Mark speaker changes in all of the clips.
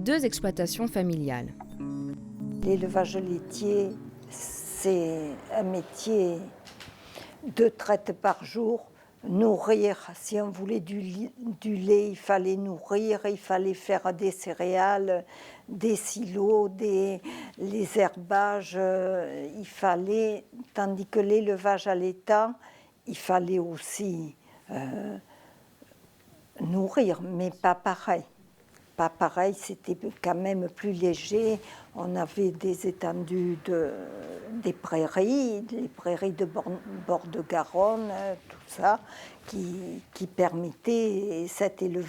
Speaker 1: 2 exploitations familiales.
Speaker 2: L'élevage laitier, c'est un métier 2 traites par jour. Nourrir, si on voulait du lait, il fallait nourrir, il fallait faire des céréales, des silos, les herbages, il fallait, tandis que l'élevage à l'étang, il fallait aussi nourrir, mais pas pareil. Pas pareil, c'était quand même plus léger. On avait des étendues des prairies, les prairies de bord de Garonne, tout ça, qui permettait cet élevage.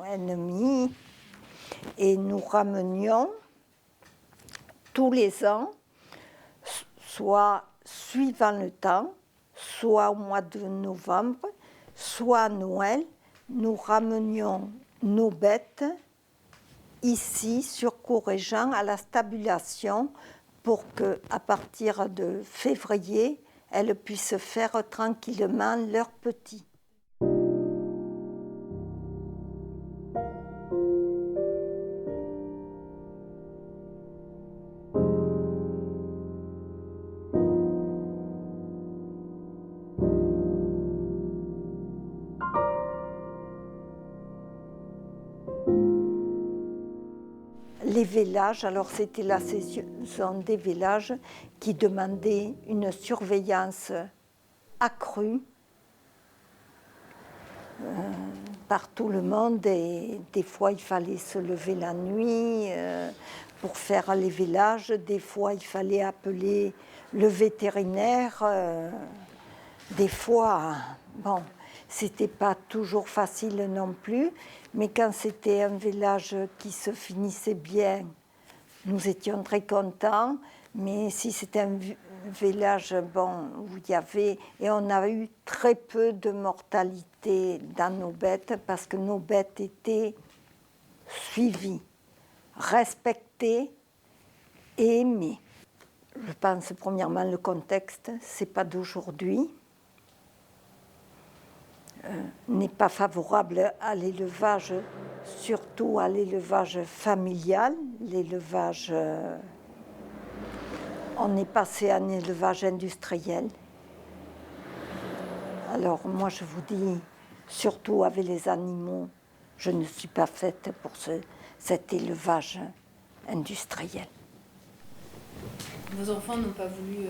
Speaker 2: Ennemi, et nous ramenions tous les ans, soit suivant le temps, soit au mois de novembre, soit à Noël, nous ramenions nos bêtes ici sur Courréjean à la stabulation pour qu'à partir de février, elles puissent faire tranquillement leurs petits. Les vélages, alors c'était la saison des vélages qui demandait une surveillance accrue par tout le monde, et des fois il fallait se lever la nuit pour faire les vélages, des fois il fallait appeler le vétérinaire, des fois, bon, c'était pas toujours facile non plus, mais quand c'était un village qui se finissait bien, nous étions très contents. Mais si c'était un village bon, où il y avait, et on a eu très peu de mortalité dans nos bêtes, parce que nos bêtes étaient suivies, respectées et aimées. Je pense premièrement le contexte, c'est pas d'aujourd'hui. N'est pas favorable à l'élevage, surtout à l'élevage familial. L'élevage, on est passé à un élevage industriel. Alors moi je vous dis, surtout avec les animaux, je ne suis pas faite pour cet élevage industriel.
Speaker 3: Vos enfants n'ont pas voulu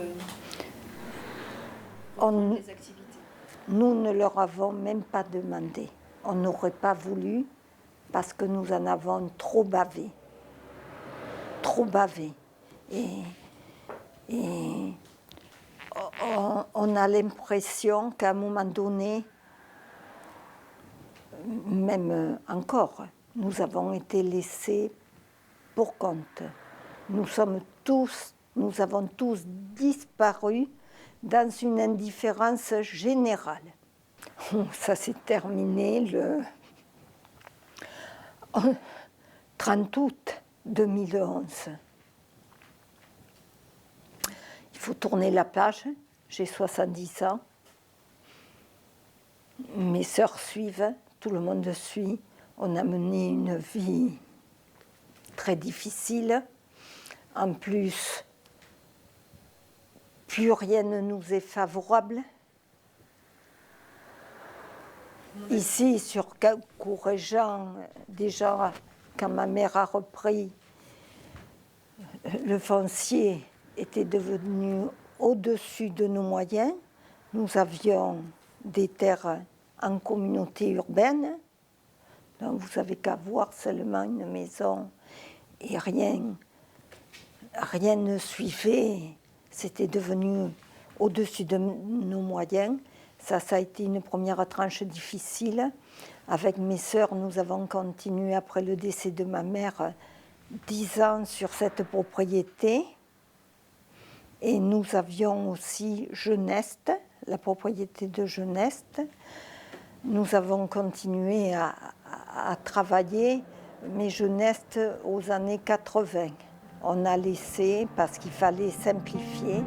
Speaker 3: des activités?
Speaker 2: Nous ne leur avons même pas demandé. On n'aurait pas voulu parce que nous en avons trop bavé. Trop bavé. Et on a l'impression qu'à un moment donné, même encore, nous avons été laissés pour compte. Nous avons tous disparu dans une indifférence générale. Ça s'est terminé le 30 août 2011. Il faut tourner la page, j'ai 70 ans. Mes sœurs suivent, tout le monde suit. On a mené une vie très difficile. En plus, plus rien ne nous est favorable. Ici, sur Courréjean, déjà, quand ma mère a repris, le foncier était devenu au-dessus de nos moyens. Nous avions des terres en communauté urbaine. Donc vous n'avez qu'à voir seulement une maison et rien ne suivait. C'était devenu au-dessus de nos moyens. Ça a été une première tranche difficile. Avec mes sœurs, nous avons continué après le décès de ma mère 10 ans sur cette propriété. Et nous avions aussi Geneste, la propriété de Geneste. Nous avons continué à travailler, mais Geneste aux années 80. On a laissé parce qu'il fallait simplifier.